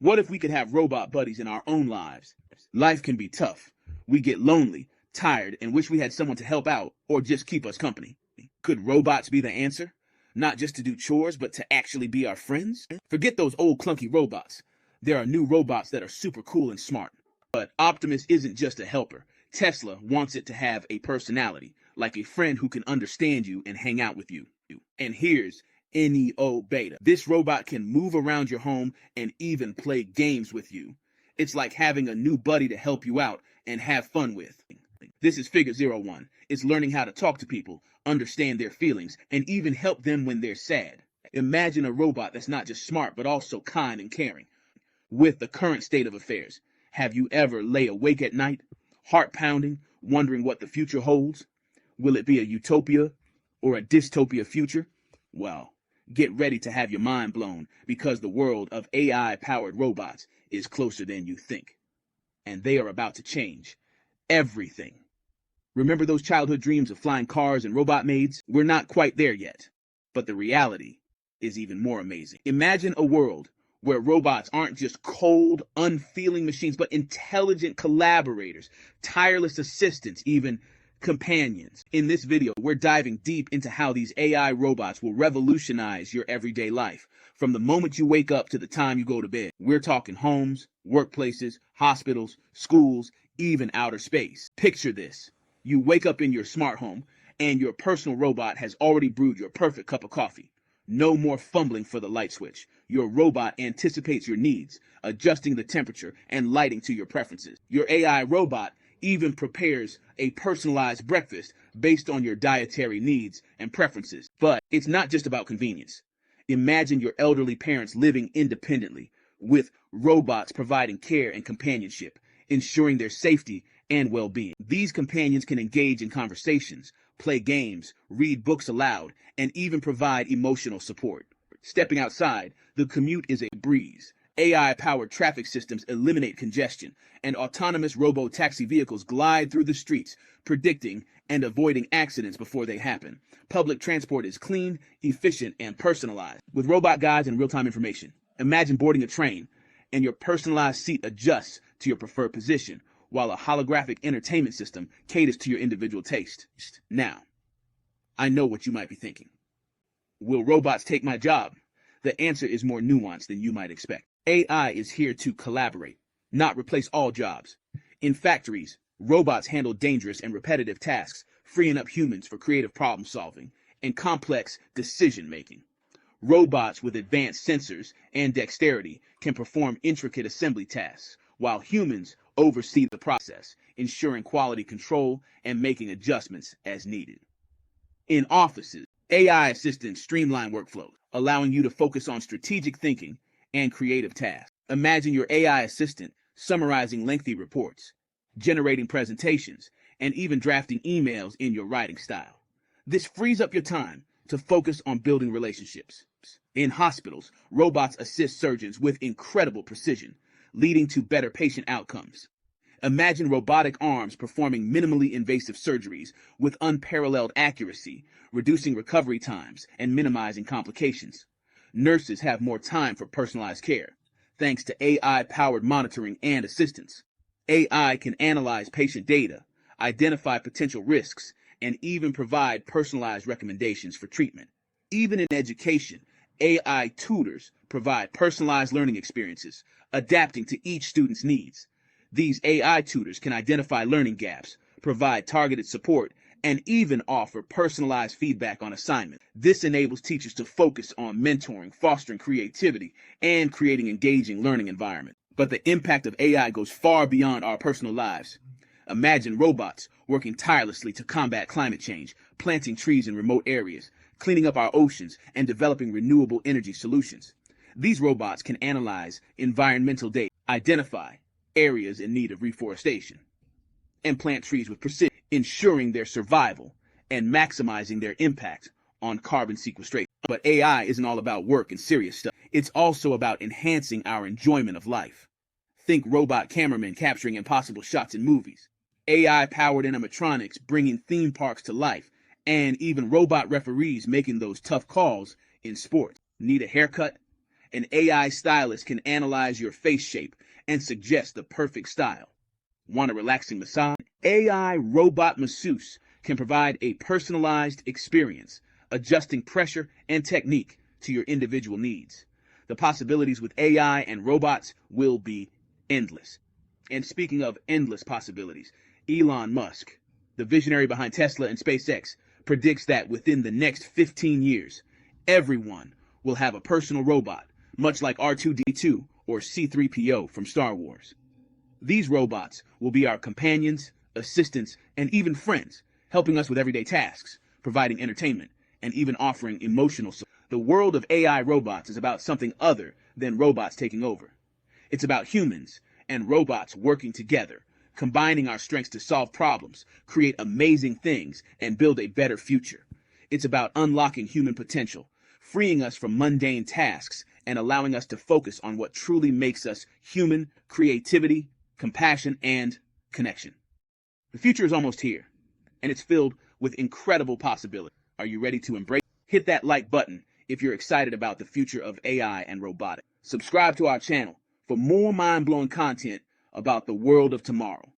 What if we could have robot buddies in our own lives? Life can be tough. We get lonely, tired, and wish we had someone to help out or just keep us company. Could robots be the answer? Not just to do chores, but to actually be our friends? Forget those old clunky robots. There are new robots that are super cool and smart. But Optimus isn't just a helper. Tesla wants it to have a personality, like a friend who can understand you and hang out with you. And here's NEO Beta. This robot can move around your home and even play games with you. It's like having a new buddy to help you out and have fun with. This is Figure 01. It's learning how to talk to people, understand their feelings, and even help them when they're sad. Imagine a robot that's not just smart, but also kind and caring. With the current state of affairs, have you ever lay awake at night, heart pounding, wondering what the future holds? Will it be a utopia or a dystopia future? Well, get ready to have your mind blown, because the world of AI-powered robots is closer than you think. And they are about to change everything. Remember those childhood dreams of flying cars and robot maids? We're not quite there yet, but the reality is even more amazing. Imagine a world where robots aren't just cold, unfeeling machines, but intelligent collaborators, tireless assistants, even companions. In this video, we're diving deep into how these AI robots will revolutionize your everyday life. From the moment you wake up to the time you go to bed. We're talking homes, workplaces, hospitals, schools, even outer space. Picture this. You wake up in your smart home, and your personal robot has already brewed your perfect cup of coffee. No more fumbling for the light switch. Your robot anticipates your needs, adjusting the temperature and lighting to your preferences. Your AI robot even prepares a personalized breakfast based on your dietary needs and preferences. But it's not just about convenience. Imagine your elderly parents living independently, with robots providing care and companionship, ensuring their safety and well-being. These companions can engage in conversations, play games, read books aloud, and even provide emotional support. Stepping outside, the commute is a breeze. AI-powered traffic systems eliminate congestion, and autonomous robo-taxi vehicles glide through the streets, predicting and avoiding accidents before they happen. Public transport is clean, efficient, and personalized, with robot guides and real-time information. Imagine boarding a train, and your personalized seat adjusts to your preferred position, while a holographic entertainment system caters to your individual taste. Now, I know what you might be thinking. Will robots take my job? The answer is more nuanced than you might expect. AI is here to collaborate, not replace all jobs. In factories, robots handle dangerous and repetitive tasks, freeing up humans for creative problem solving and complex decision making. Robots with advanced sensors and dexterity can perform intricate assembly tasks, while humans oversee the process, ensuring quality control and making adjustments as needed. In offices, AI assistants streamline workflows, allowing you to focus on strategic thinking and creative tasks. Imagine your AI assistant summarizing lengthy reports, generating presentations, and even drafting emails in your writing style. This frees up your time to focus on building relationships. In hospitals, robots assist surgeons with incredible precision, leading to better patient outcomes. Imagine robotic arms performing minimally invasive surgeries with unparalleled accuracy, reducing recovery times and minimizing complications. Nurses have more time for personalized care, thanks to AI-powered monitoring and assistance. AI can analyze patient data, identify potential risks, and even provide personalized recommendations for treatment. Even in education, AI tutors provide personalized learning experiences, adapting to each student's needs. These AI tutors can identify learning gaps, provide targeted support, and even offer personalized feedback on assignments. This enables teachers to focus on mentoring, fostering creativity, and creating engaging learning environments. But the impact of AI goes far beyond our personal lives. Imagine robots working tirelessly to combat climate change, planting trees in remote areas, cleaning up our oceans, and developing renewable energy solutions. These robots can analyze environmental data, identify areas in need of reforestation, and plant trees with precision, ensuring their survival and maximizing their impact on carbon sequestration. But AI isn't all about work and serious stuff. It's also about enhancing our enjoyment of life. Think robot cameramen capturing impossible shots in movies, AI-powered animatronics bringing theme parks to life, and even robot referees making those tough calls in sports. Need a haircut? An AI stylist can analyze your face shape and suggest the perfect style. Want a relaxing massage? AI robot masseuse can provide a personalized experience, adjusting pressure and technique to your individual needs. The possibilities with AI and robots will be endless. And speaking of endless possibilities, Elon Musk, the visionary behind Tesla and SpaceX, predicts that within the next 15 years, everyone will have a personal robot, much like R2-D2 or C-3PO from Star Wars. These robots will be our companions, assistants, and even friends, helping us with everyday tasks, providing entertainment, and even offering emotional support. The world of AI robots is about something other than robots taking over. It's about humans and robots working together, combining our strengths to solve problems, create amazing things, and build a better future. It's about unlocking human potential, freeing us from mundane tasks, and allowing us to focus on what truly makes us human: creativity, compassion, and connection. The future is almost here, and it's filled with incredible possibilities. Are you ready to embrace? Hit that like button if you're excited about the future of AI and robotics. Subscribe to our channel for more mind-blowing content about the world of tomorrow.